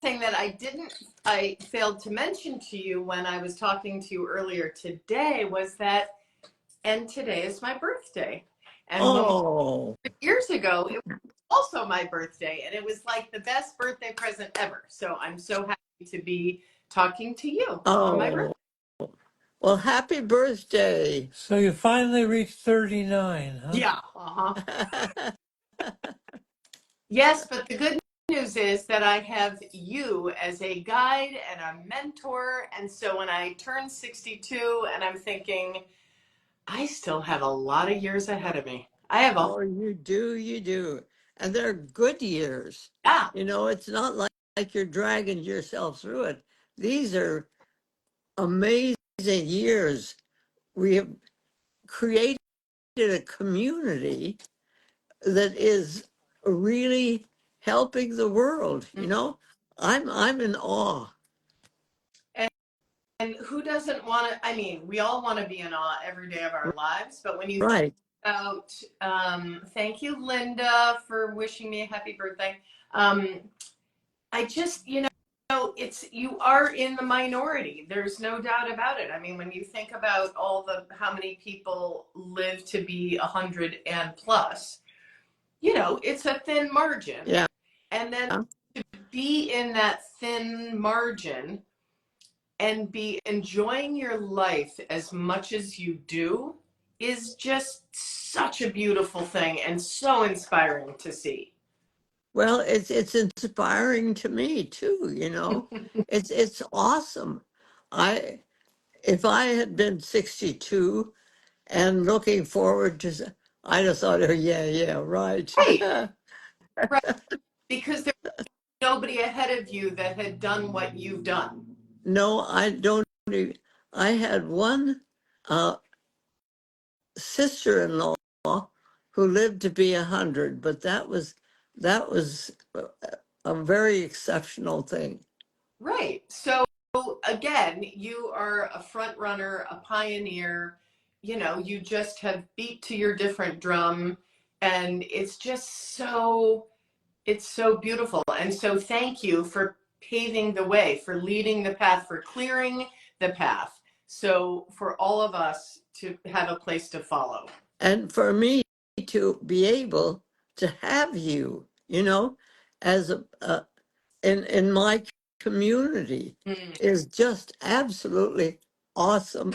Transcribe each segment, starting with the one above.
thing that I failed to mention to you when I was talking to you earlier today was that, and today is my birthday. And when Oh, years ago, it was also my birthday, and it was like the best birthday present ever. So I'm so happy to be talking to you on my birthday. oh. Well, happy birthday. So you finally reached 39, huh? Yeah. Yes, but the good news is that I have you as a guide and a mentor. And so when I turn 62 and I'm thinking, I still have a lot of years ahead of me. I have a, Oh, you do, you do. And they're good years. yeah, You know, it's not like you're dragging yourself through it. These are amazing years. We have created a community that is really helping the world. You know, I'm in awe. and who doesn't want to? I mean, we all want to be in awe every day of our lives. But when you think Right. about, thank you, Linda, for wishing me a happy birthday. Um, I just, it's you are in the minority. There's no doubt about it. I mean, when you think about how many people live to be 100 and plus, it's a thin margin. Yeah. And then to be in that thin margin and be enjoying your life as much as you do is just such a beautiful thing and so inspiring to see. Well, it's inspiring to me too, you know. It's awesome. I If I had been 62 and looking forward to I'd have thought, oh yeah, yeah, right. Right, right. Because there's nobody ahead of you that had done what you've done. No, I don't I had one uh sister-in-law who lived to be 100, but that was a very exceptional thing. Right. So again, you are a front runner, a pioneer. You just have beat to your different drum, and it's so beautiful. And so thank you for paving the way, for leading the path, for clearing the path. So for all of us to have a place to follow. And for me to be able to have you, you know, as in my community Mm. is just absolutely awesome.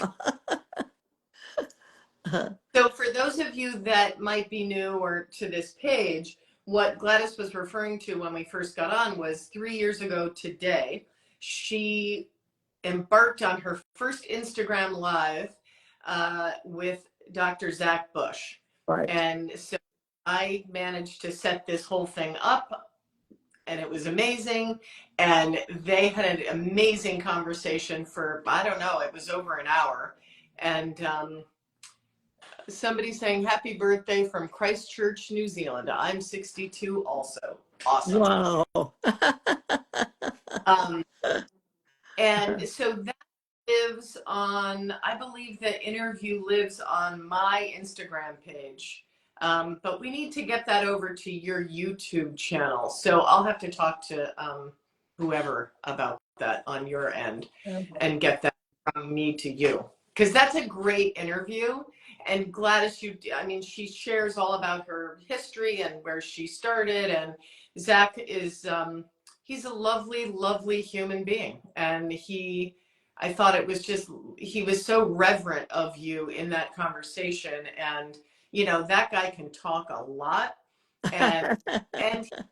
So for those of you that might be new or to this page, what Gladys was referring to when we first got on was 3 years ago today, she embarked on her first Instagram live with Dr. Zach Bush. Right. And so I managed to set this whole thing up, and it was amazing. And they had an amazing conversation for, I don't know, it was over an hour. And somebody saying happy birthday from Christchurch, New Zealand. I'm 62 also. Awesome. Wow. Um, and so that lives on, I believe the interview lives on my Instagram page. But we need to get that over to your YouTube channel. So I'll have to talk to whoever about that on your end and get that from me to you. Because that's a great interview. And Gladys, I mean, she shares all about her history and where she started. And Zach is, he's a lovely, lovely human being. And I thought it was just, he was so reverent of you in that conversation. And, that guy can talk a lot. And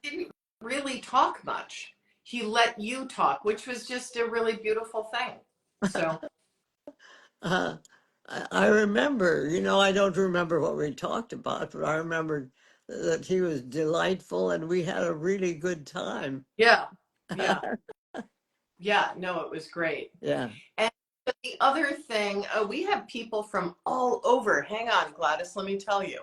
he didn't really talk much. He let you talk, which was just a really beautiful thing. So. uh, I remember, you know, I don't remember what we talked about, but I remember that he was delightful and we had a really good time. Yeah, yeah, yeah. No, it was great. Yeah. And the other thing, we have people from all over. Hang on, Gladys, let me tell you.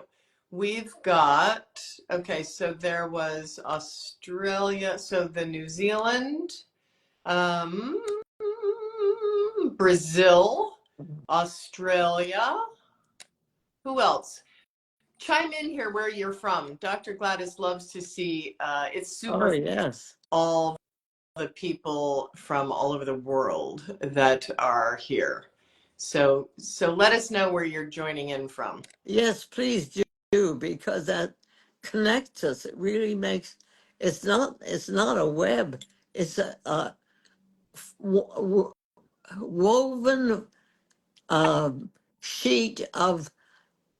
We've got, okay, so there was Australia, so the New Zealand, um, Brazil, Australia. Who else? Chime in here where you're from. Dr. Gladys loves to see, it's Oh, super yes. all the people from all over the world that are here. So let us know where you're joining in from. Yes, please do, because that connects us. It really makes it's not a web. It's a woven sheet of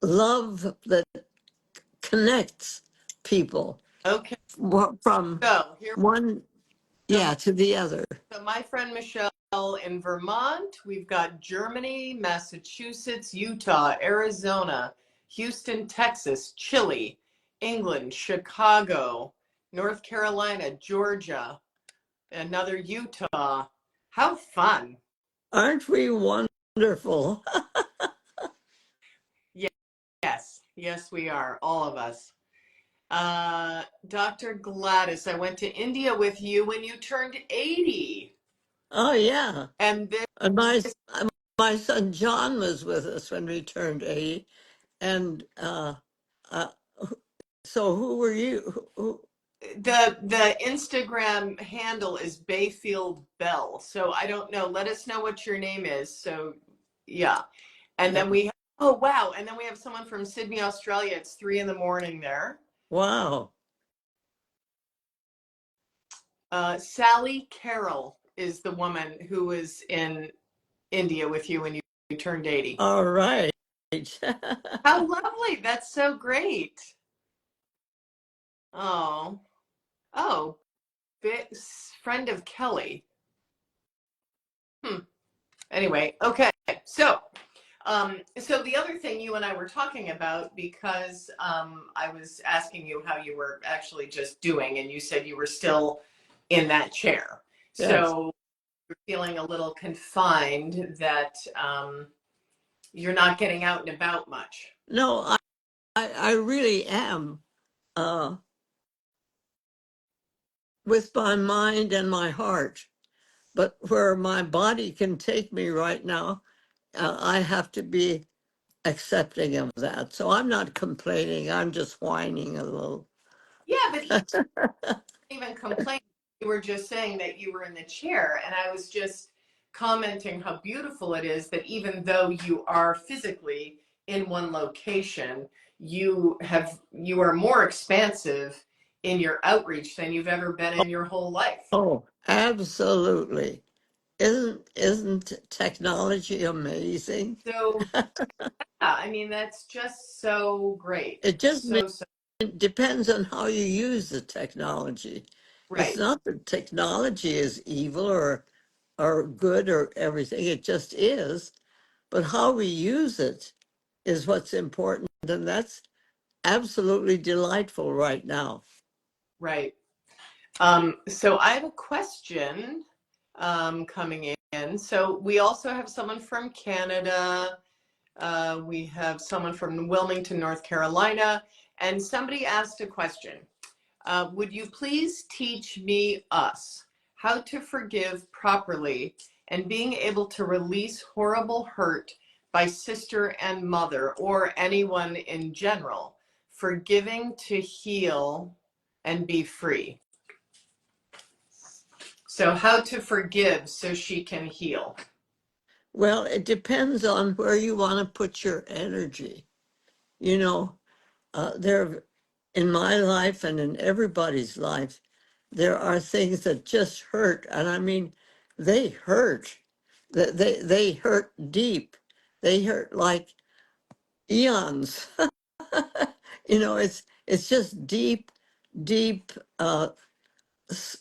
love that connects people Okay, from so here one, so, yeah, to the other. so my friend Michelle in Vermont, we've got Germany, Massachusetts, Utah, Arizona, Houston, Texas, Chile, England, Chicago, North Carolina, Georgia, another Utah. How fun. Aren't we wonderful? Yes, yes, we are, all of us. Dr. Gladys, I went to India with you when you turned 80. Oh, yeah. And this, And my son John was with us when we turned 80. And uh, so who were you? the Instagram handle is Bayfield Bell. So I don't know. Let us know what your name is. So yeah. And Yeah. then we, oh wow. And then we have someone from Sydney, Australia. It's 3 a.m. there. Wow. Sally Carroll is the woman who was in India with you when you turned 80. All right. How lovely. That's so great. Oh, oh, friend of Kelly. Hmm. Anyway, okay. So the other thing you and I were talking about, because I was asking you how you were actually just doing, and you said you were still in that chair. Yes. So you're feeling a little confined that you're not getting out and about much. No, I really am uh, with my mind and my heart. But where my body can take me right now, I have to be accepting of that. So I'm not complaining. I'm just whining a little. Yeah, but even complain. You were just saying that you were in the chair, and I was just commenting how beautiful it is that even though you are physically in one location, you are more expansive in your outreach than you've ever been in your whole life. Oh, absolutely. Isn't technology amazing? So yeah, I mean that's just so great. It just So it depends on how you use the technology. It's right, not that technology is evil or good or everything. It just is. But how we use it is what's important, and that's absolutely delightful right now. right. So I have a question coming in. So we also have someone from Canada. We have someone from Wilmington, North Carolina, and somebody asked a question. Would you please teach us how to forgive properly and being able to release horrible hurt by sister and mother or anyone in general, forgiving to heal and be free? So how to forgive so she can heal. Well, it depends on where you want to put your energy. You know, there, in my life and in everybody's life, there are things that just hurt, and I mean, they hurt. They hurt deep. They hurt like eons. It's just deep, deep s-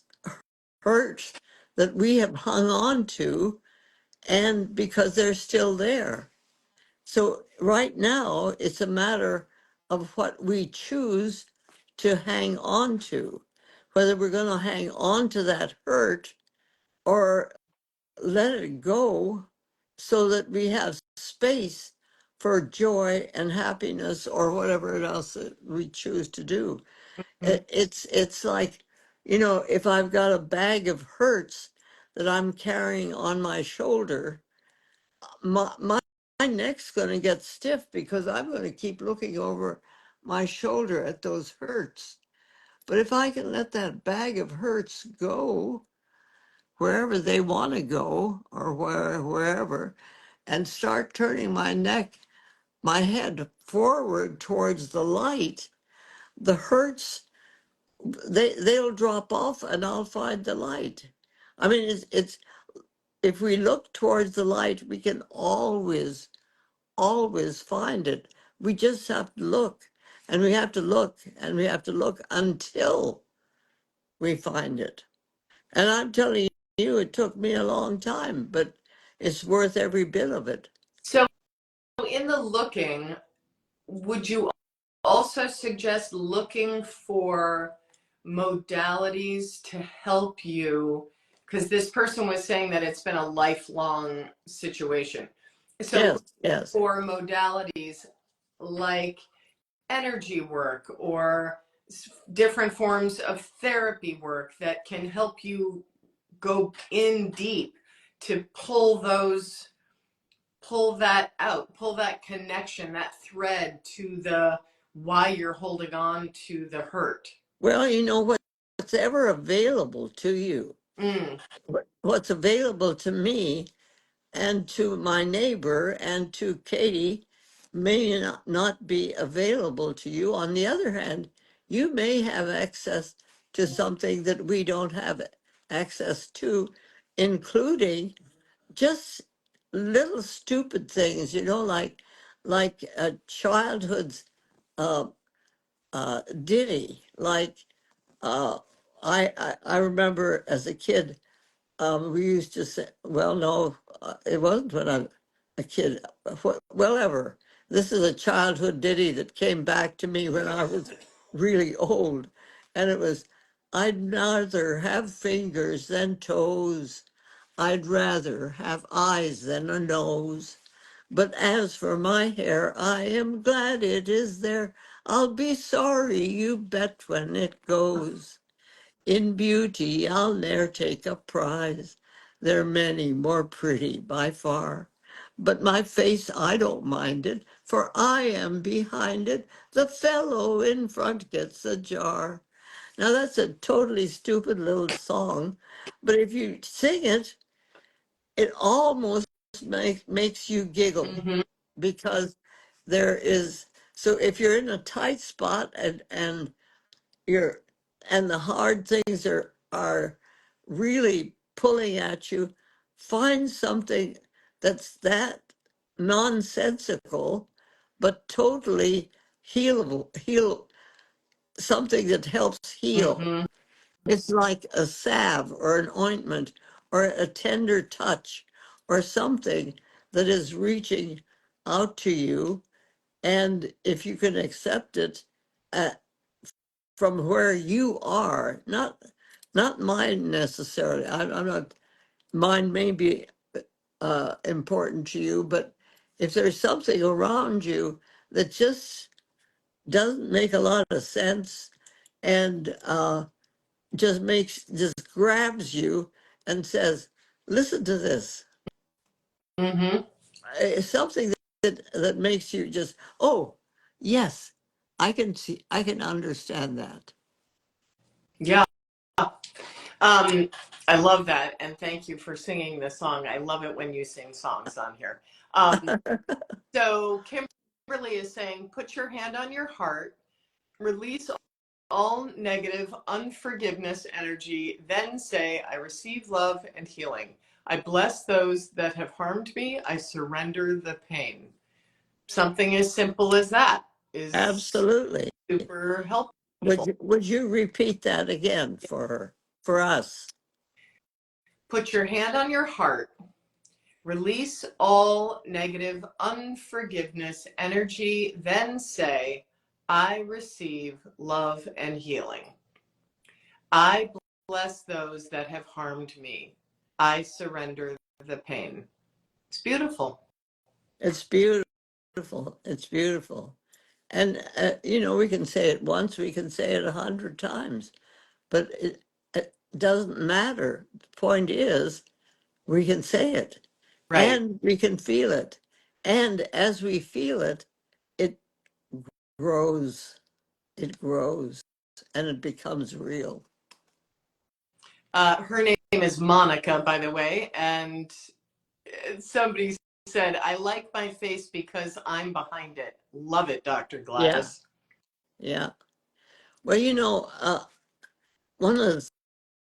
hurt that we have hung on to, and because they're still there. So right now, it's a matter of what we choose to hang on to, whether we're going to hang on to that hurt or let it go so that we have space for joy and happiness or whatever else that we choose to do. Mhm. It's like, if I've got a bag of hurts that I'm carrying on my shoulder, my neck's going to get stiff because I'm going to keep looking over my shoulder at those hurts. But if I can let that bag of hurts go, wherever they want to go or wherever, and start turning my head forward towards the light, the hurts, they'll drop off and I'll find the light. I mean, it's if we look towards the light, we can always find it. We just have to look, and we have to look, and we have to look until we find it. And I'm telling you, it took me a long time, but it's worth every bit of it. So in the looking, would you also suggest looking for modalities to help you? Because this person was saying that it's been a lifelong situation. So Yes. for modalities like energy work or different forms of therapy work that can help you go in deep to pull that out, pull that connection, that thread to the why you're holding on to the hurt. Well, you know what's ever available to you. Mm. What's available to me and to my neighbor and to Katie may not be available to you. On the other hand, you may have access to something that we don't have access to, including just little stupid things, like a childhood's uh, ditty. Like I remember as a kid, we used to say, well, no, it wasn't when I'm a kid. Well, ever. This is a childhood ditty that came back to me when I was really old. And it was, I'd rather have fingers than toes. I'd rather have eyes than a nose. But as for my hair, I am glad it is there. I'll be sorry, you bet, when it goes. In beauty, I'll ne'er take a prize. There are many more pretty by far. But my face, I don't mind it, for I am behind it. The fellow in front gets a jar. Now that's a totally stupid little song, but if you sing it, it almost makes you giggle Mm-hmm. because there is, so if you're in a tight spot and you're and the hard things are really pulling at you, find something that's that nonsensical but totally heal something that helps heal. Mm-hmm. It's like a salve or an ointment or a tender touch or something that is reaching out to you, and if you can accept it, uh, from where you are, not mine necessarily. I'm not. Mine may be important to you, but if there's something around you that just doesn't make a lot of sense and just grabs you and says, "Listen to this," Mm-hmm. it's something that makes you just, "Oh, yes, I can understand that." Yeah. I love that. And thank you for singing this song. I love it when you sing songs on here. So Kimberly is saying, put your hand on your heart, release all negative unforgiveness energy, then say, I receive love and healing. I bless those that have harmed me. I surrender the pain. Something as simple as that is Absolutely. super helpful. Would you repeat that again for us? Put your hand on your heart. Release all negative unforgiveness energy, then say, I receive love and healing. I bless those that have harmed me. I surrender the pain. It's beautiful. It's beautiful. It's beautiful. And we can say it once, we can say it 100 times, but it doesn't matter. The point is, we can say it, Right. and we can feel it, and as we feel it, it grows. It grows, and it becomes real. Her name is Monica, by the way, and somebody said, I like my face because I'm behind it. Love it, Dr. Yeah, Gladys. yeah. Well, one of the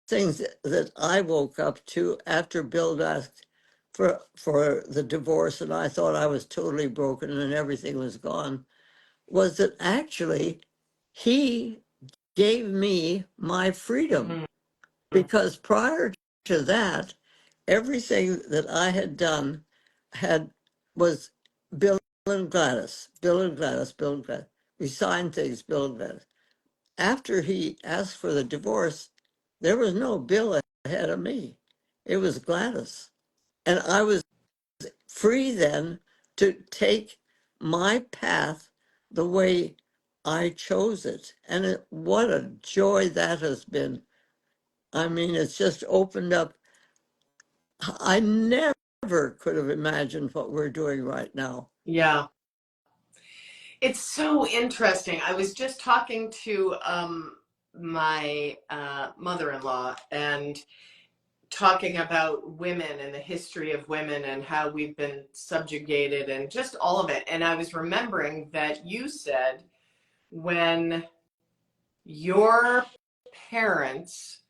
things that I woke up to after Bill asked for the divorce, and I thought I was totally broken and everything was gone, was that actually he gave me my freedom. Mm-hmm. Because prior to that, everything that I had done was Bill and Gladys, Bill and Gladys, Bill and Gladys. We signed things, Bill and Gladys. After he asked for the divorce, there was no Bill ahead of me. It was Gladys. And I was free then to take my path the way I chose it. And what a joy that has been. I mean, it's just opened up. I never could have imagined what we're doing right now. Yeah. It's so interesting. I was just talking to my mother-in-law and talking about women and the history of women and how we've been subjugated and just all of it. And I was remembering that you said when your parents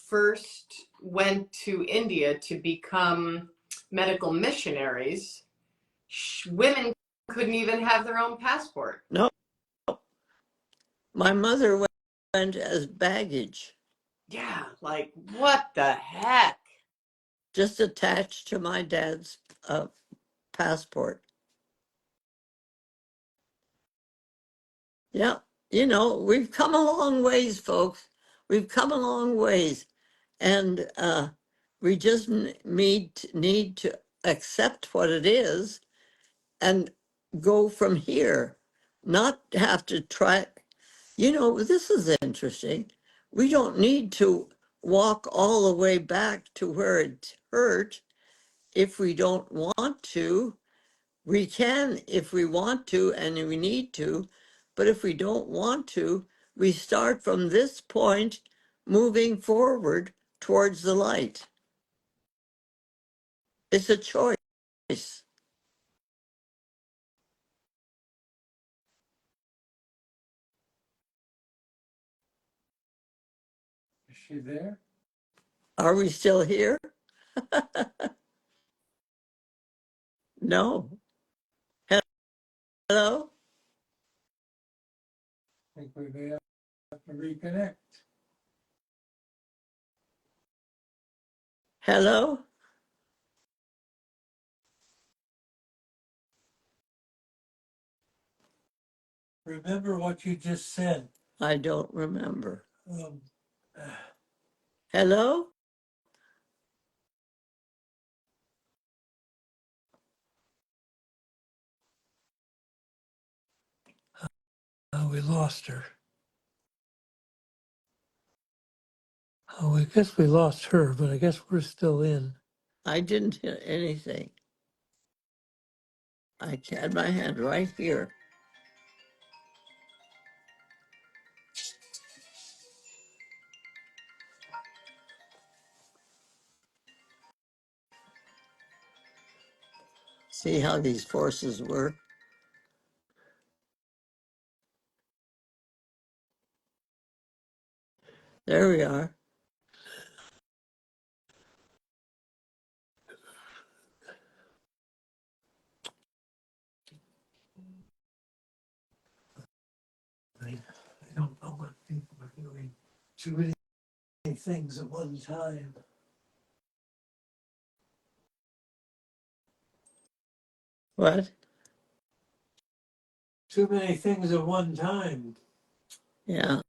first went to India to become medical missionaries, women couldn't even have their own passport. No, my mother went as baggage, Yeah, like what the heck? just attached to my dad's passport. Yeah, we've come a long ways, folks. We've come a long ways. And we just need to accept what it is and go from here, not have to try. This is interesting. We don't need to walk all the way back to where it hurt if we don't want to. We can if we want to and we need to, but if we don't want to, we start from this point moving forward towards the light. It's a choice. Is she there? Are we still here? No. Hello? I think we may have to reconnect. Hello? Remember what you just said. I don't remember. Um, Hello? we lost her. Oh, I guess we lost her, but I guess we're still in. I didn't hear anything. I had my hand right here. See how these forces work? There we are. I don't know what people are doing. Too many things at one time. What? Too many things at one time. Yeah.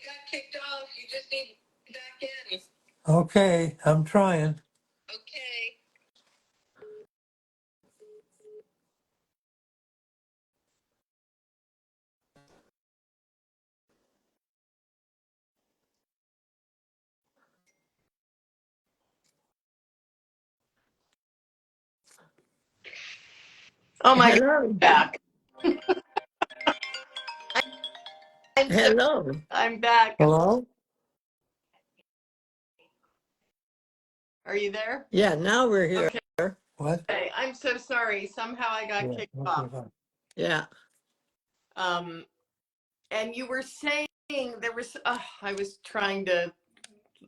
got kicked off. You just need back in. Okay, I'm trying. Okay. Oh my God, Hello. back. I'm so Hello. I'm back. Hello? Are you there? Yeah, now we're here. Okay. What? I'm so sorry. Somehow I got Yeah, kicked okay, off. fine. Yeah. Um, and you were saying there was. I was trying to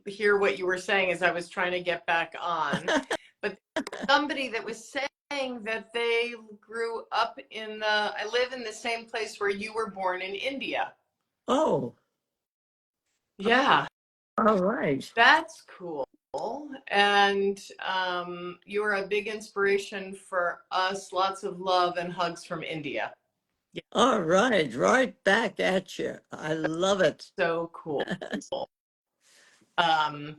hear what you were saying as I was trying to get back on, but somebody that was saying that they grew up in the. I live in the same place where you were born in India. Oh, Yeah, all right. that's cool. And you are a big inspiration for us. Lots of love and hugs from India. Yeah, All right. Right back at you. I love it. so cool. Um,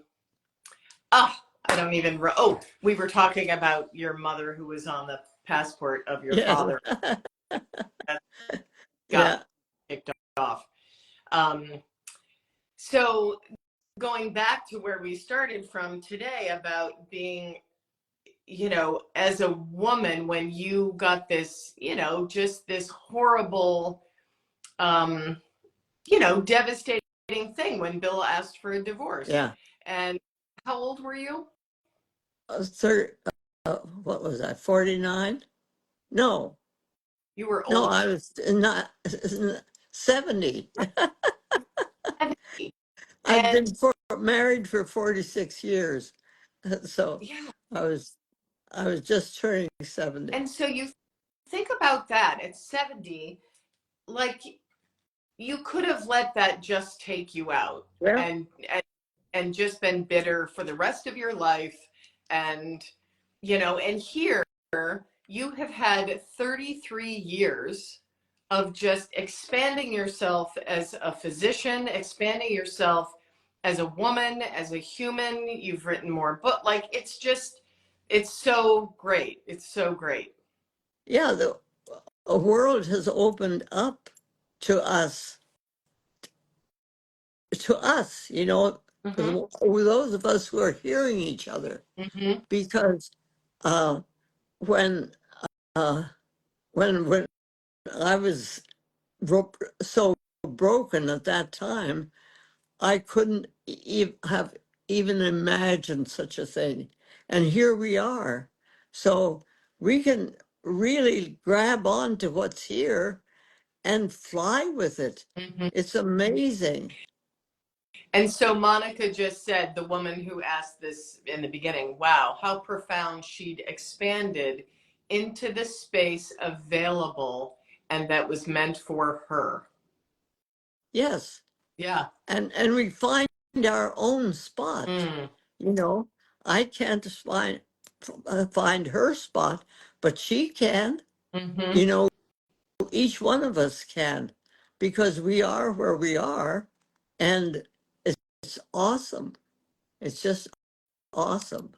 I don't even. Oh, we were talking about your mother who was on the passport of your Yes. father that got Yeah. kicked off. Um, so going back to where we started from today about being, as a woman, when you got this, just this horrible, um, devastating thing when Bill asked for a divorce. Yeah. And how old were you? Third, what was I, 49? No, You were no, old. I was not 70. 70. I've And been married for 46 years. So yeah. I was I was just turning 70. And so you think about that at 70, like you could have let that just take you out Yeah. and just been bitter for the rest of your life. And and here you have had 33 years of just expanding yourself as a physician, expanding yourself as a woman, as a human. You've written more books. Like it's so great. It's so great. Yeah, the world has opened up to us, for Hmm. those of us who are hearing each other, Hmm. because uh, when uh, when I was so broken at that time, I couldn't have even imagined such a thing. And here we are. So we can really grab on to what's here and fly with it. Hmm. It's amazing. And so Monica just said, the woman who asked this in the beginning, wow, how profound she'd expanded into the space available and that was meant for her. Yes. Yeah. And we find our own spot. Mm. You know, I can't find her spot, but she can. Hmm. You know, each one of us can, because we are where we are, and it's awesome. It's just awesome.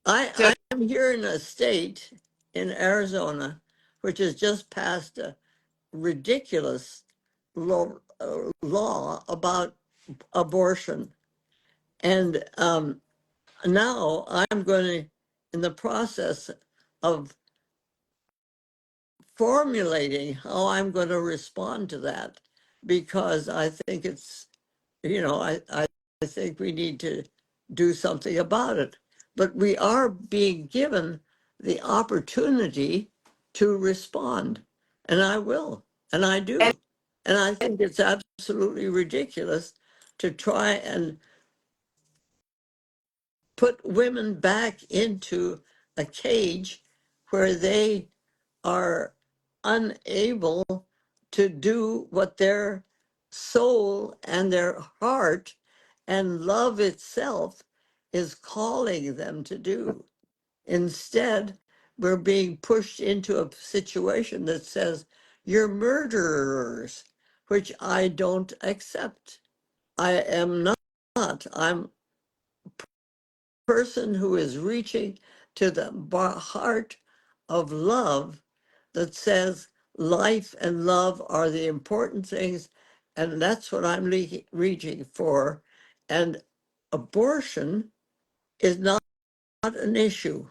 So, I'm here in a state in Arizona, which has just passed a ridiculous law about abortion. And now I'm going to, in the process of formulating how I'm going to respond to that, because I think it's, I think we need to do something about it. But we are being given the opportunity to respond, and I will, and I and do. And I think it's absolutely ridiculous to try and put women back into a cage where they are unable to do what their soul and their heart and love itself is calling them to do. Instead, we're being pushed into a situation that says, you're murderers, which I don't accept. I am not. I'm a person who is reaching to the heart of love that says life and love are the important things, and that's what I'm reaching for. And abortion is not an issue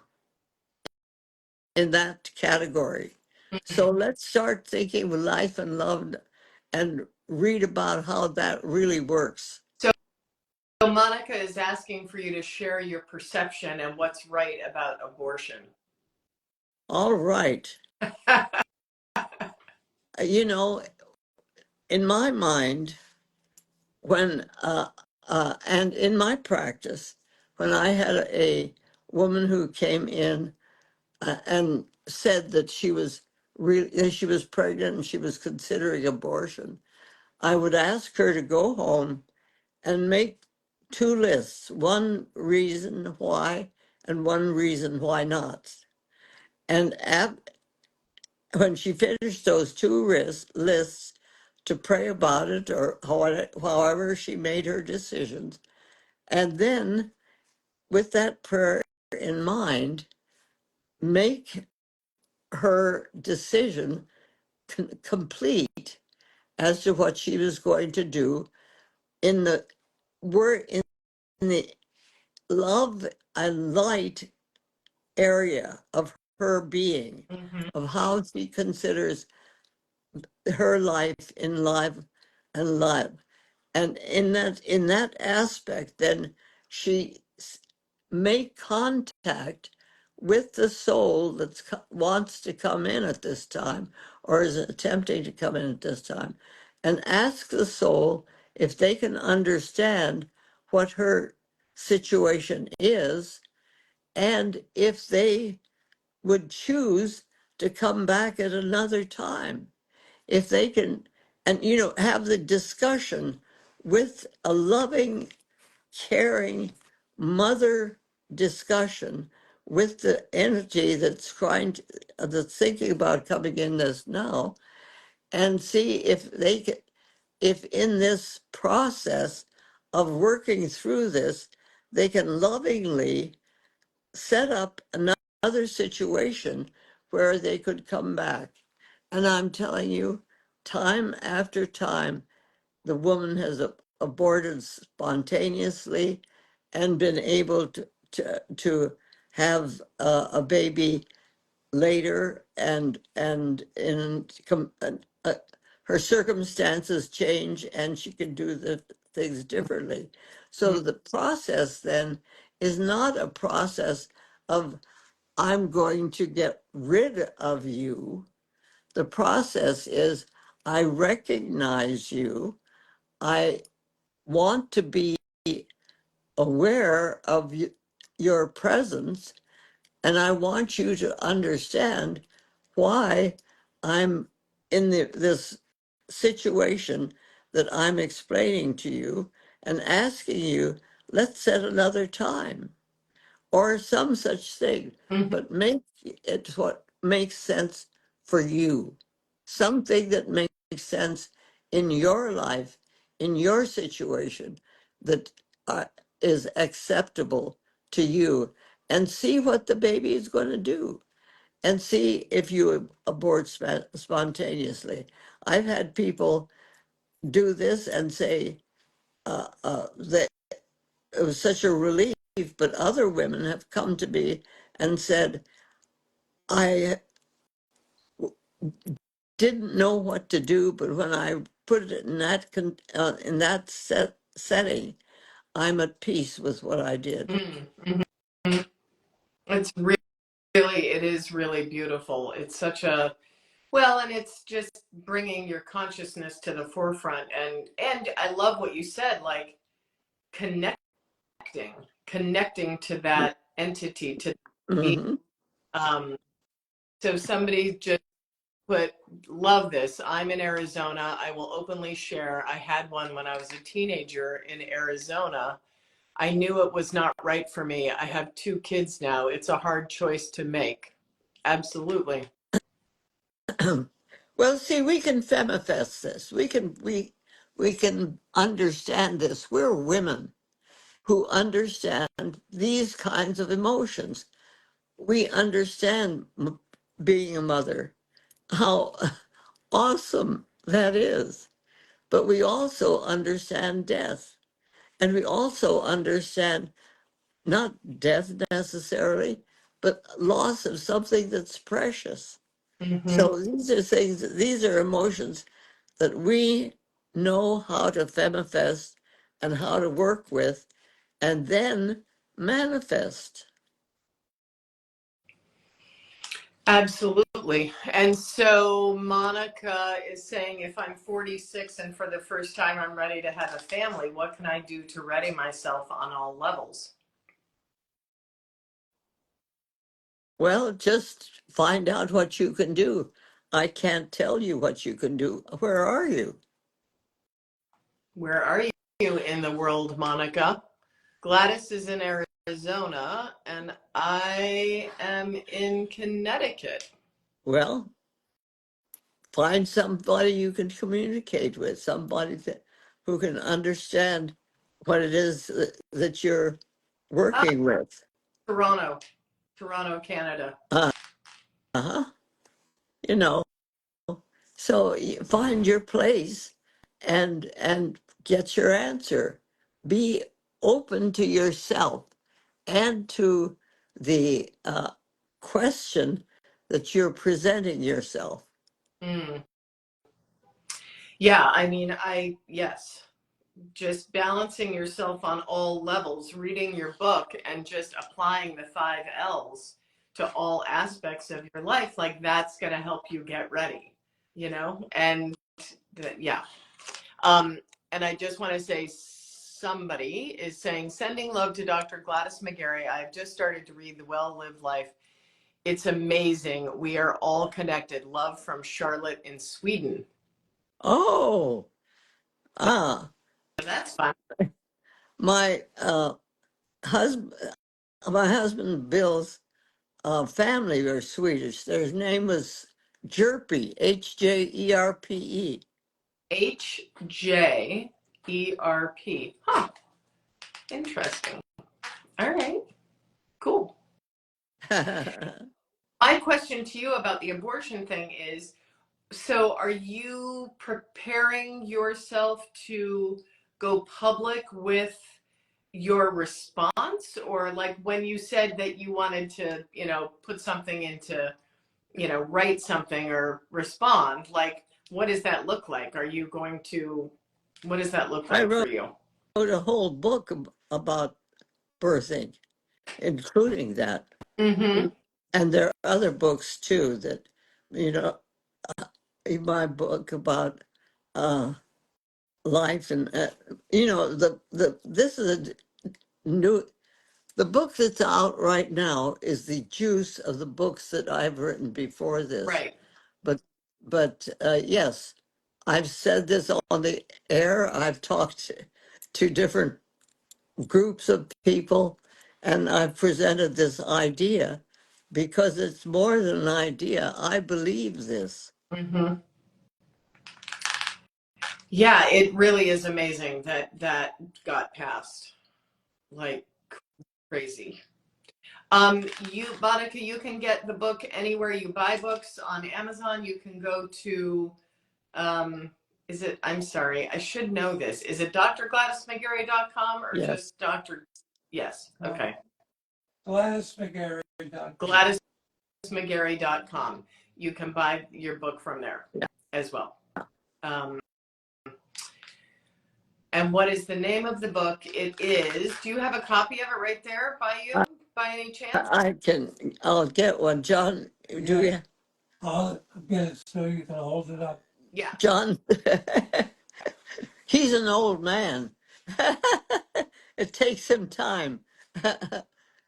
in that category. So let's start thinking with life and love and read about how that really works. So Monica is asking for you to share your perception and what's right about abortion. All right. You know, in my mind, when, and in my practice, when I had a woman who came in and said that she was really, she was pregnant and she was considering abortion, I would ask her to go home and make two lists, one reason why and one reason why not. And when she finished those two lists, to pray about it or however she made her decisions. And then, with that prayer in mind, make her decision complete as to what she was going to do in the word in the love and light area of her being, Mhm. of how she considers her life in life and love. And in that aspect, then she make contact with the soul that wants to come in at this time or is attempting to come in at this time, and ask the soul if they can understand what her situation is, and if they would choose to come back at another time, if they can, and have the discussion with a loving, caring mother discussion with the entity that's that's thinking about coming in this now, and see if they can, if in this process of working through this, they can lovingly set up another situation where they could come back. And I'm telling you, time after time, the woman has aborted spontaneously and been able to have a baby later, and her circumstances change and she can do the things differently. So the process then is not a process of I'm going to get rid of you. The process is I recognize you. I want to be aware of your presence, and I want you to understand why I'm in this situation that I'm explaining to you, and asking you, let's set another time or some such thing, Mhm. but make it what makes sense for you, something that makes sense in your life, in your situation, that uh, is acceptable to you, and see what the baby is going to do, and see if you abort spontaneously. I've had people do this and say that it was such a relief, but other women have come to me and said, I didn't know what to do, but when I put it in that setting, I'm at peace with what I did. Mhm. It's it is really beautiful. It's such a, well, and it's just bringing your consciousness to the forefront. And I love what you said, like connecting, connecting to that entity, to me. Mm-hmm. Um, so somebody just put, love this. I'm in Arizona. I will openly share. I had one when I was a teenager in Arizona. I knew it was not right for me. I have two kids now. It's a hard choice to make. Absolutely. Well, see, we can femifest this. We we can understand this. We're women who understand these kinds of emotions. We understand being a mother, how awesome that is. But we also understand death. And we also understand not death necessarily, but loss of something that's precious. Mm-hmm. So these are things, these are emotions that we know how to manifest and how to work with and then manifest. Absolutely. And so Monica is saying, if I'm 46 and for the first time I'm ready to have a family, what can I do to ready myself on all levels? Well, just find out what you can do. I can't tell you what you can do. Where are you? Where are you in the world, Monica? Gladys is in Arizona and I am in Connecticut. Well, find somebody you can communicate with, somebody who can understand what it is that you're Ah, working with. Toronto, Canada. Uh huh. You know, so find your place and get your answer. Be open to yourself and to the question that you're presenting yourself. Mm. Yeah, I mean, yes, just balancing yourself on all levels, reading your book and just applying the 5 L's to all aspects of your life, like that's going to help you get ready, and yeah. Um, and I just want to say, somebody is saying, sending love to Dr. Gladys McGarry. I've just started to read The Well Lived Life. It's amazing. We are all connected. Love from Charlotte in Sweden. Oh, ah, So that's fun. my husband, my husband Bill's family were Swedish. Their name was Jerpe, Hjerpe. Hjerp. Huh. Interesting. All right. Cool. My question to you about the abortion thing is, so are you preparing yourself to go public with your response, or like when you said that you wanted to, put something into, write something or respond, like what does that look like? What does that look I like for wrote you? a whole book about birthing, including that. Mm-hmm. And there are other books too that, you know, in my book about uh, life and, the this is a new, the book that's out right now is the juice of the books that I've written before this. Right. But, yes, I've said this on the air. I've talked to different groups of people, and I've presented this idea because it's more than an idea. I believe this. Mm-hmm. Yeah, it really is amazing that that got passed like crazy. Monica, you can get the book anywhere you buy books on Amazon. You can go to, is it, I'm sorry, I should know this. Is it drgladysmcgarry.com or Yes. just Dr. Yes, okay. GladysMcGarry.com. gladysmcgarry.com. You can buy your book from there Yeah. as well. Um, and what is the name of the book? It is, do you have a copy of it right there by you, I, by any chance? I'll get one. John, do Yeah. you, I'll get it so you can hold it up. Yeah. John? He's an old man. It takes him time.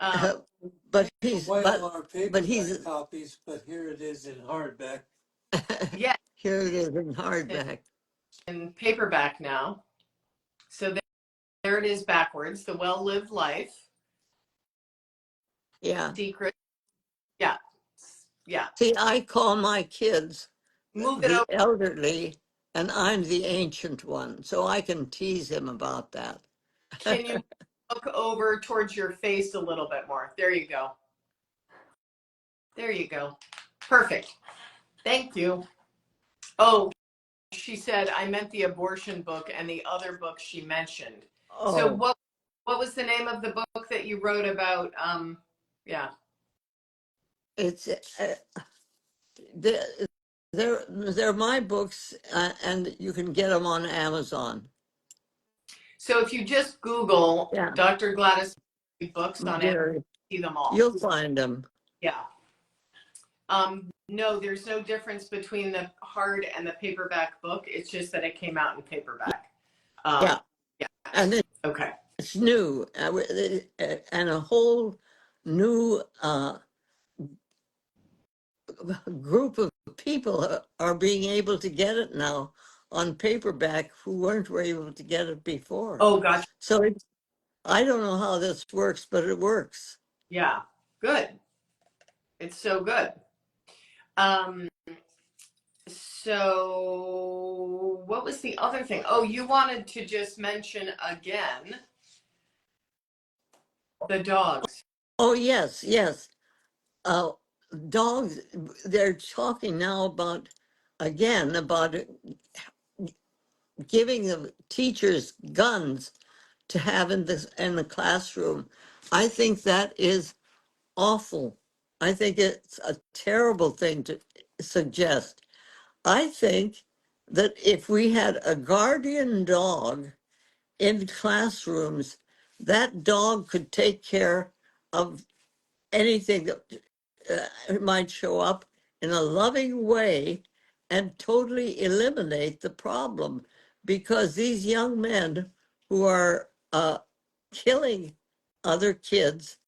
Um, But Well, our but paperback copies, but here it is in hardback. yeah, here it is in hardback. in paperback now. So there it is backwards. The Well Lived Life. Yeah. Secret. Yeah. Yeah. See, I call my kids Move it the over. elderly and I'm the ancient one, so I can tease him about that. Can you look over towards your face a little bit more? There you go. There you go. Perfect. Thank you. Oh, she said I meant the abortion book and the other book she mentioned. So Oh, what was the name of the book that you wrote about? Yeah. it's the- they're my books, and you can get them on Amazon. So if you just Google Yeah, Dr. Gladys books on Amazon, Jerry, see them all. you'll find them. Yeah. No, there's no difference between the hard and the paperback book. It's just that it came out in paperback. Yeah, and Yes. Okay. it's new, and a whole new group of people are being able to get it now on paperback who weren't able to get it before. Oh, gotcha. So I don't know how this works, but it works. Yeah. Good. It's so good. Um, so what was the other thing? Oh, you wanted to just mention again the dogs. Oh, yes, yes. Uh, Dogs, they're talking now about, again, about giving the teachers guns to have in the classroom. I think that is awful. I think it's a terrible thing to suggest. I think that if we had a guardian dog in classrooms, that dog could take care of anything that might show up in a loving way and totally eliminate the problem. Because these young men who are killing other kids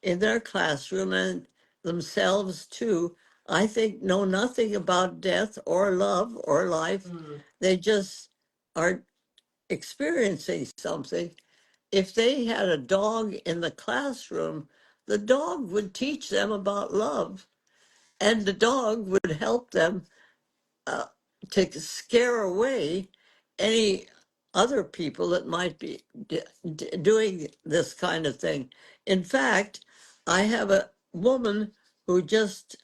in their classroom and themselves too, I think know nothing about death or love or life. Mm. They just are experiencing something. If they had a dog in the classroom, the dog would teach them about love, and the dog would help them uh, to scare away any other people that might be doing this kind of thing. In fact, I have a woman who just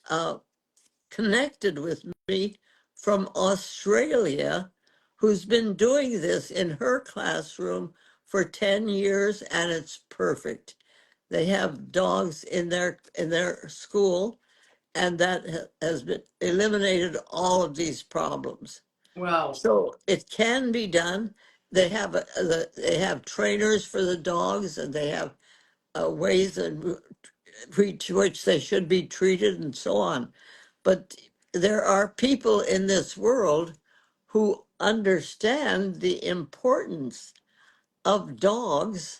connected with me from Australia who's been doing this in her classroom for 10 years, and it's perfect. They have dogs in their school, and that has been eliminated all of these problems. Wow. So it can be done. They have trainers for the dogs, and they have ways in which they should be treated, and so on. But there are people in this world who understand the importance of dogs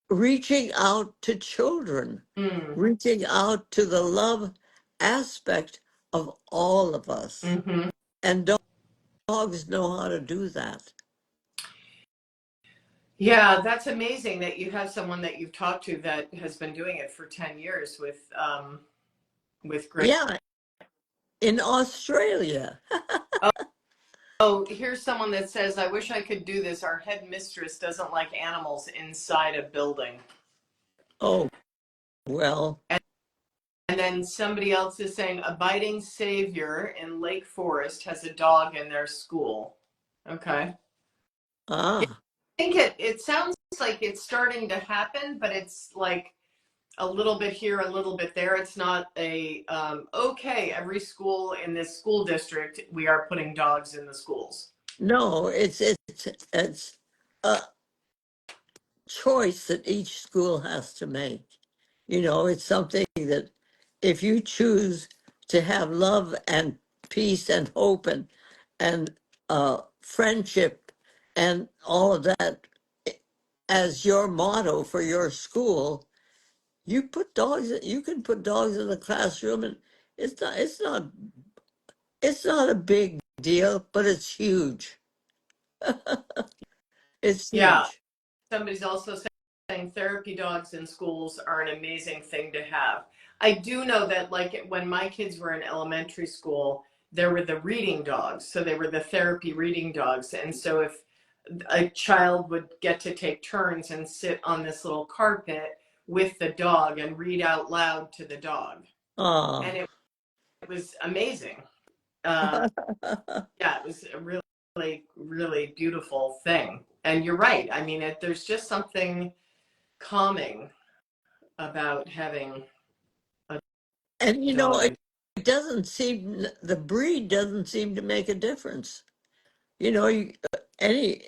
reaching out to children, Mm. reaching out to the love aspect of all of us. Mm-hmm. And dogs know how to do that. Yeah, that's amazing that you have someone that you've talked to that has been doing it for 10 years with great. Yeah, in Australia. Oh, here's someone that says, I wish I could do this. Our head mistress doesn't like animals inside a building. Oh, well, And then somebody else is saying, Abiding Savior in Lake Forest has a dog in their school. Okay. Yeah, ah, I think it sounds like it's starting to happen, but it's like a little bit here, a little bit there. It's not a, okay, every school in this school district, we are putting dogs in the schools. no, it's a choice that each school has to make. You know, it's something that if you choose to have love and peace and hope and friendship and all of that as your motto for your school, you can put dogs in the classroom, and it's not a big deal, but it's huge. It's Yeah. huge. Somebody's also saying therapy dogs in schools are an amazing thing to have. I do know that, like, when my kids were in elementary school, there were the reading dogs. So they were the therapy reading dogs. And so if a child would get to take turns and sit on this little carpet with the dog and read out loud to the dog. Oh. And it was amazing. Yeah, it was a really, really beautiful thing. And you're right. I mean, there's just something calming about having a And you know, dog. it doesn't seem, the breed doesn't seem to make a difference. You know, any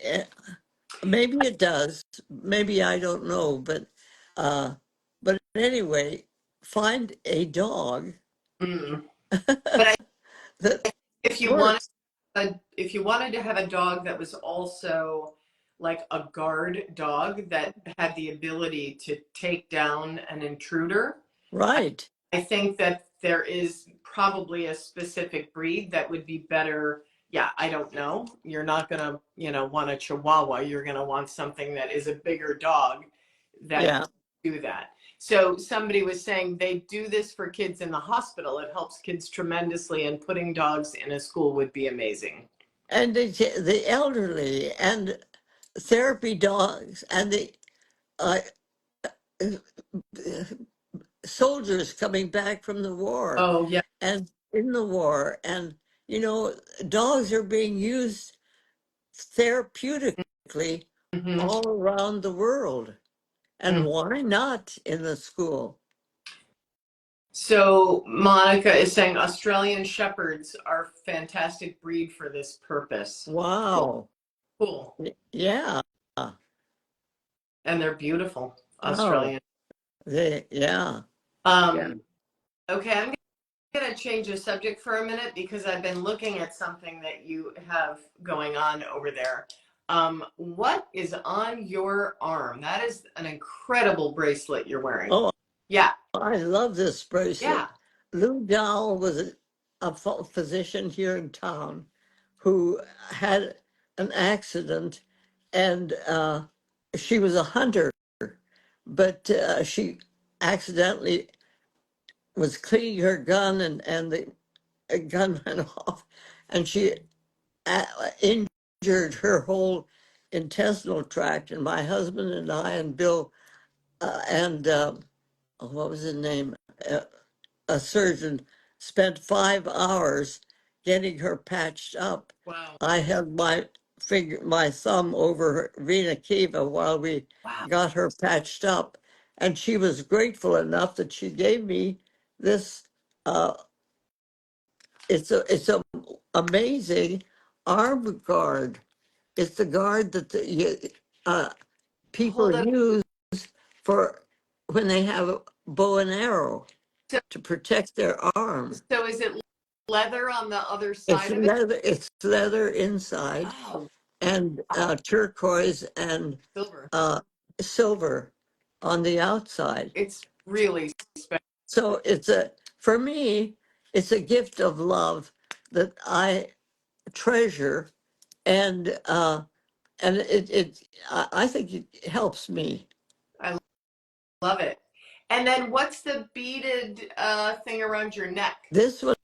maybe it does, maybe I don't know, uh, but anyway, find a dog Mm. But that if you wanted works. if you wanted to have a dog that was also like a guard dog that had the ability to take down an intruder, Right. I think that there is probably a specific breed that would be better. Yeah, I don't know. You're not going to, want a Chihuahua. You're going to want something that is a bigger dog that Yeah. do that. So somebody was saying they do this for kids in the hospital. It helps kids tremendously, and putting dogs in a school would be amazing. And the elderly and therapy dogs and the uh, soldiers coming back from the war Oh, yeah. and in the war. And, you know, dogs are being used therapeutically Hmm. all around the world. And why not in the school? So Monica is saying Australian Shepherds are a fantastic breed for this purpose. Wow. Cool. Yeah. And they're beautiful, Oh, Australian. yeah. Yeah. Um, okay, I'm going to change the subject for a minute because I've been looking at something that you have going on over there. What is on your arm? That is an incredible bracelet you're wearing. Oh, Yeah, I love this bracelet. yeah. Lou Dowell was a physician here in town who had an accident, and she was a hunter, but she accidentally was cleaning her gun, and the gun went off, and she uh, injured her whole intestinal tract. And my husband and I and Bill and what was his name? Uh, a surgeon spent 5 hours getting her patched up. Wow. I had my thumb over her vena cava while we Wow. got her patched up, and she was grateful enough that she gave me this. Uh, it's a amazing arm guard. It's the guard that uh, Hold people up. use for when they have a bow and arrow So, to protect their arm. so is it leather on the other It's side of it? leather. It's leather inside Oh, and wow. turquoise and Silver. uh, silver on the outside. It's really special. So for me, it's a gift of love that I treasure, and I think it helps me. I love it. And then what's the beaded thing around your neck? This one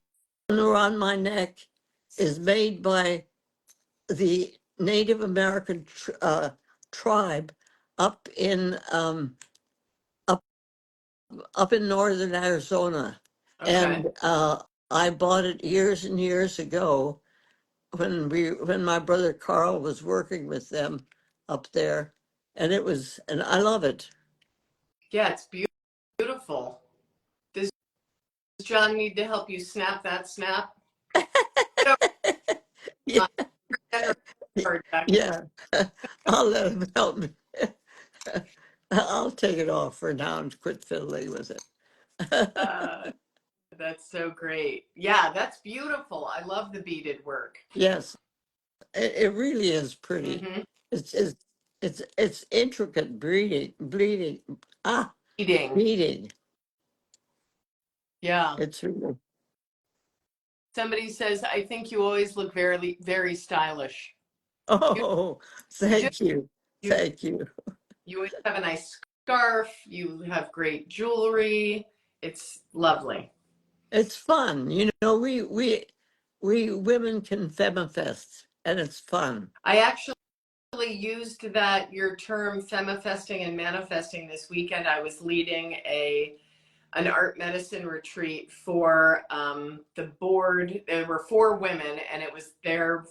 around my neck is made by the Native American tribe up in up up in northern Arizona, Okay. and I bought it years and years ago when my brother Carl was working with them up there, and I love it. Yeah, it's beautiful. Does John need to help you snap that snap? No, Yeah, generous card back. yeah. I'll let him help me. I'll take it off for now and quit fiddling with it. Uh, that's so great. Yeah, that's beautiful. I love the beaded work. Yes, it really is pretty. Mm-hmm. It's it's it's intricate bleeding, ah, Beading. beading. Yeah. It's really, Somebody says, I think you always look very, very stylish. You, oh, you do. thank you. You, Thank you. you always have a nice scarf. You have great jewelry. It's lovely. It's fun. You know, we women can femifest, and it's fun. I actually used that your term femifesting and manifesting this weekend. I was leading an art medicine retreat for the board. There were 4 women, and it was their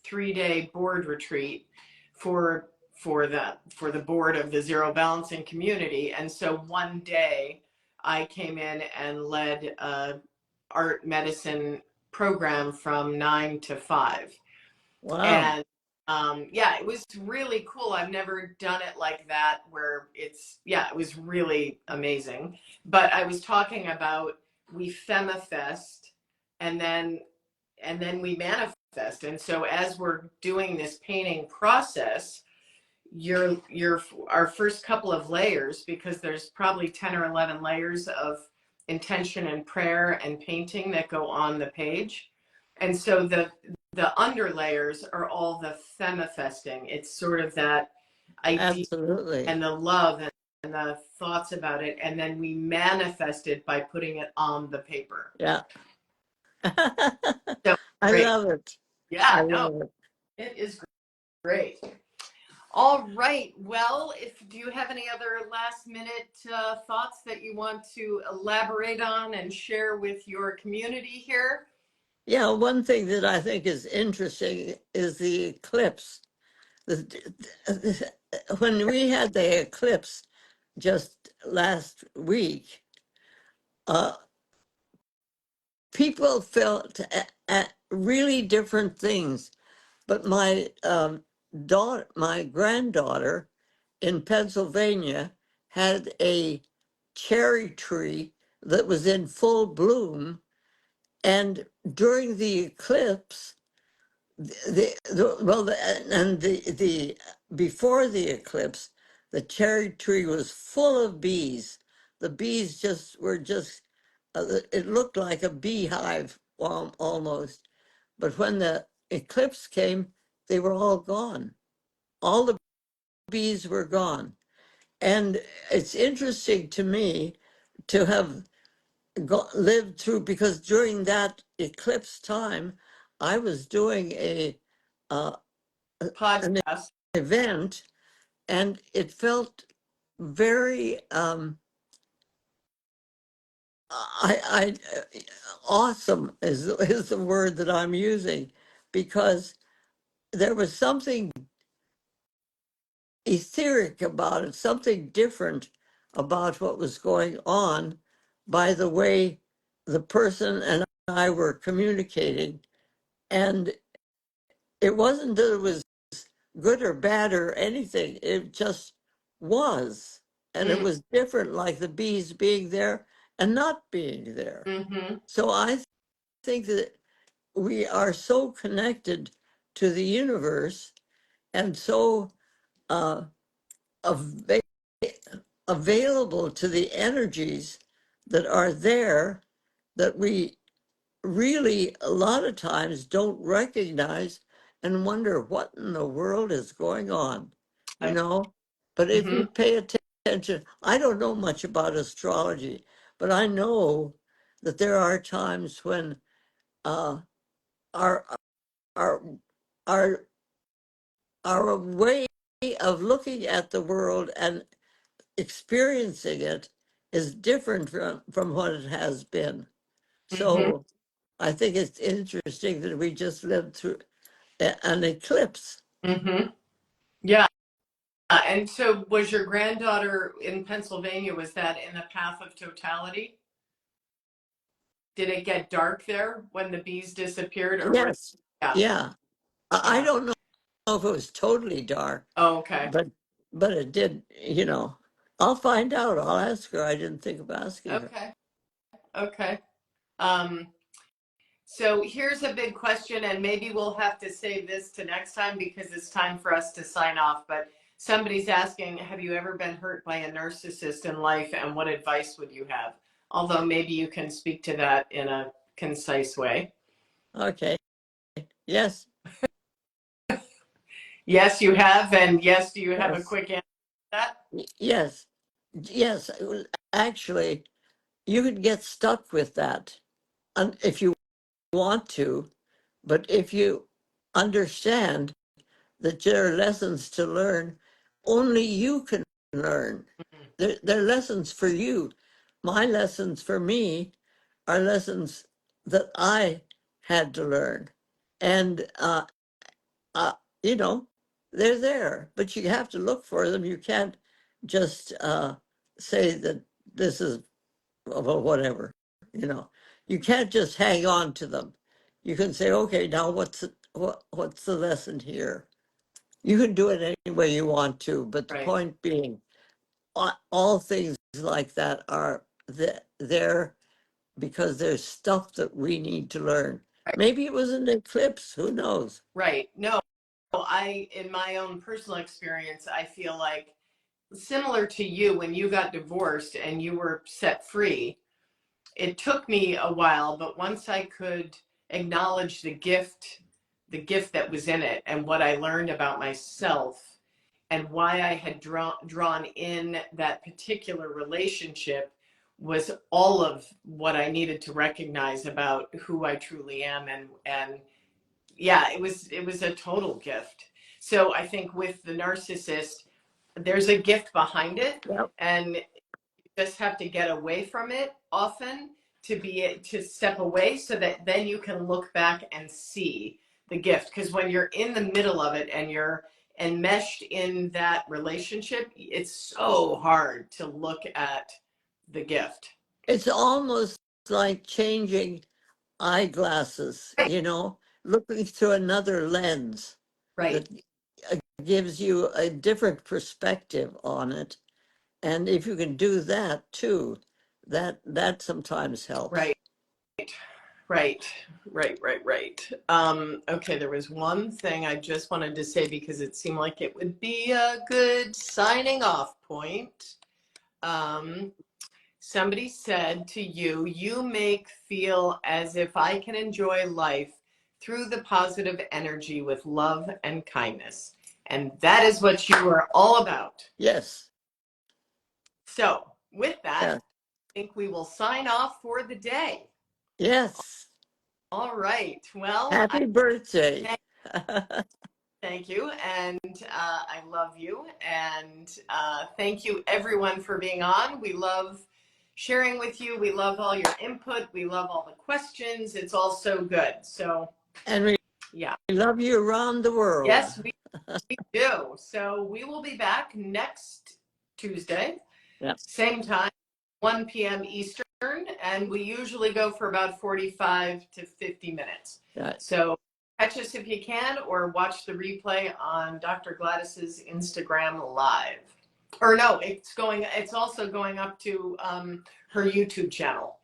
3-day board retreat for the board of the zero balancing community. And so one day I came in and led a art medicine program from 9 to 5. Wow. And yeah, it was really cool. I've never done it like that where it was really amazing. But I was talking about we femifest and then we manifest. And so as we're doing this painting process, your our first couple of layers, because there's probably 10 or 11 layers of intention and prayer and painting that go on the page. And so the under layers are all the femifesting. It's sort of that idea Absolutely. and the love and the thoughts about it, and then we manifest it by putting it on the paper. Yeah. So I great. love it. I Yeah, no, love it. it is great. All right. Well, do you have any other last minute thoughts that you want to elaborate on and share with your community here? Yeah, one thing that I think is interesting is the eclipse. When we had the eclipse just last week, uh, people felt really different things. But my my granddaughter in Pennsylvania had a cherry tree that was in full bloom, and during the eclipse, the before the eclipse, the cherry tree was full of bees. The bees just it looked like a beehive almost. But when the eclipse came, they were all gone. All the bees were gone. And it's interesting to me to have lived through, because during that eclipse time, I was doing uh, an Podcast. event, and it felt very awesome is the word that I'm using, because there was something etheric about it, something different about what was going on by the way the person and I were communicating. And it wasn't that it was good or bad or anything, it just was. And it Mm, was different, like the bees being there and not being there. mm-hmm, So I think that we are so connected to the universe and so uh, ava- available to the energies that are there, that we really a lot of times don't recognize and wonder what in the world is going on, you know? But if mm-hmm, you pay attention, I don't know much about astrology, but I know that there are times when uh, our our our our way of looking at the world and experiencing it is different from what it has been. mm-hmm, So I think it's interesting that we just lived through an eclipse. mm-hmm. Yeah. And so was your granddaughter in Pennsylvania, was that in the path of totality? Did it get dark there when the bees disappeared, or were, Yes, yeah, yeah. I yeah. don't know if it was totally dark, Oh, okay. but it did. I'll find out. I'll ask her. I didn't think of asking her. Okay. Okay. Um, so here's a big question, and maybe we'll have to save this to next time because it's time for us to sign off. But somebody's asking, have you ever been hurt by a narcissist in life, and what advice would you have? Although maybe you can speak to that in a concise way. Okay. Yes. Yes, you have, and yes, do you have a Yes. quick answer to that? Yes. Yes. Actually, you could get stuck with that, if you want to. But if you understand that there are lessons to learn, only you can learn. They're lessons for you. My lessons for me are lessons that I had to learn. And, uh, you know, they're there, but you have to look for them. You can't just say that this is well, whatever, you know. You can't just hang on to them. You can say, okay, now what's the lesson here? You can do it any way you want to, but the Right. point being, all things like that are there because there's stuff that we need to learn. Right. Maybe it was an eclipse, who knows? Right. No, in my own personal experience, I feel like similar to you, when you got divorced and you were set free, it took me a while, but once I could acknowledge the gift that was in it and what I learned about myself and why I had drawn in that particular relationship was all of what I needed to recognize about who I truly am. And yeah, it was a total gift. So I think with the narcissist, there's a gift behind it, Yep. and you just have to get away from it often to step away so that then you can look back and see the gift. Because when you're in the middle of it and you're enmeshed in that relationship, it's so hard to look at the gift. It's almost like changing eyeglasses, Right. you know, looking through another lens Right. that gives you a different perspective on it. And if you can do that too, that sometimes helps. Right. Right, right. Okay, there was one thing I just wanted to say because it seemed like it would be a good signing off point. Um, Somebody said to you, you make feel as if I can enjoy life through the positive energy with love and kindness. And that is what you are all about. Yes, So, with that, yes, I think we will sign off for the day. yes. All right. Well, Happy birthday. thank you. And I love you. And thank you, everyone, for being on. We love sharing with you. We love all your input. We love all the questions. It's all so good. So, And we yeah. love you around the world. Yes, we do. So, we will be back next Tuesday, Yeah, same time, 1 p.m. Eastern. And we usually go for about 45 to 50 minutes. yeah. So, catch us if you can, or watch the replay on Dr. Gladys's Instagram Live. Or no, it's also going up to her YouTube channel.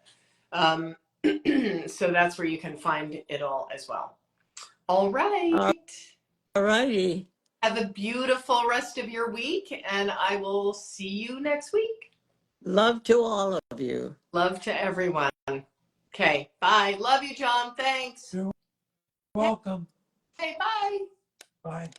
Um, so that's where you can find it all as well. All right. All righty. Have a beautiful rest of your week, and I will see you next week. Love to all of you. Love to everyone. Okay, bye. Love you, John. Thanks. You're welcome. Okay, bye. Bye.